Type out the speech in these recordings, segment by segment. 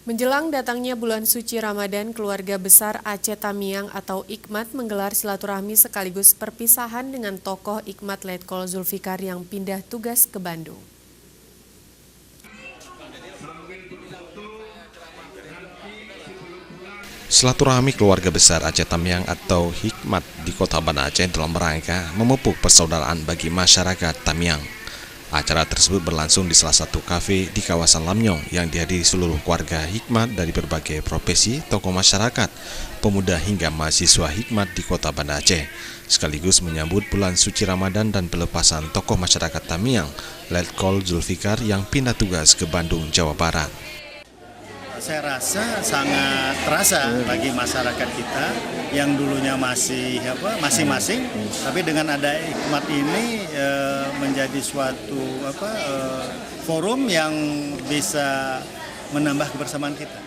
Menjelang datangnya bulan suci Ramadan, keluarga besar Aceh Tamiang atau Ikmat menggelar silaturahmi sekaligus perpisahan dengan tokoh Ikmat Letkol Zulfikar yang pindah tugas ke Bandung. Silaturahmi keluarga besar Aceh Tamiang atau Hikmat di kota Banda Aceh dalam rangka memupuk persaudaraan bagi masyarakat Tamiang. Acara tersebut berlangsung di salah satu kafe di kawasan Lamnyong yang dihadiri seluruh keluarga Hikmat dari berbagai profesi, tokoh masyarakat, pemuda hingga mahasiswa Hikmat di kota Banda Aceh, sekaligus menyambut bulan suci Ramadan dan pelepasan tokoh masyarakat Tamiang, Letkol Zulfikar yang pindah tugas ke Bandung, Jawa Barat. Saya rasa sangat terasa bagi masyarakat kita yang dulunya masing-masing, tapi dengan ada Hikmat ini menjadi suatu forum yang bisa menambah kebersamaan kita.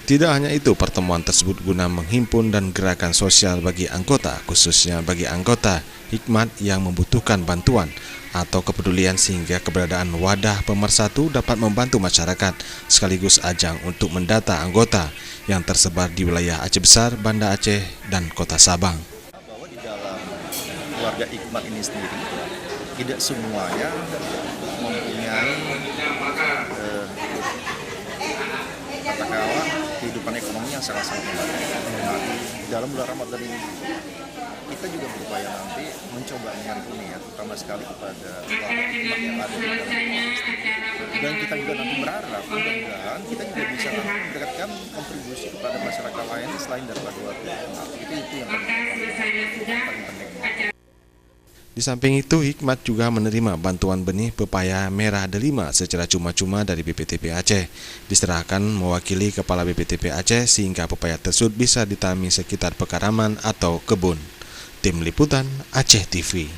Tidak hanya itu, pertemuan tersebut guna menghimpun dan gerakan sosial bagi anggota, khususnya bagi anggota Hikmat yang membutuhkan bantuan atau kepedulian, sehingga keberadaan wadah pemersatu dapat membantu masyarakat, sekaligus ajang untuk mendata anggota yang tersebar di wilayah Aceh Besar, Banda Aceh, dan Kota Sabang. Bahwa di dalam keluarga Hikmat ini sendiri, tidak semuanya mempunyai katakanlah kehidupan ekonomi yang sangat-sangat membantu. Nah, di dalam bulan Ramadan ini kita juga berupaya nanti mencoba menyantuni ya, terutama sekali kepada keluarga Hikmat yang ada di dalam, dan kita juga nanti berharap mudah-mudahan kita juga bisa mendekatkan kontribusi kepada masyarakat lain selain daripada warga Hikmat. Itu yang paling penting. Di samping itu, Hikmat juga menerima bantuan benih pepaya merah delima secara cuma-cuma dari BPTP Aceh, diserahkan mewakili Kepala BPTP Aceh sehingga pepaya tersebut bisa ditanami sekitar pekaraman atau kebun. Tim Liputan Aceh TV.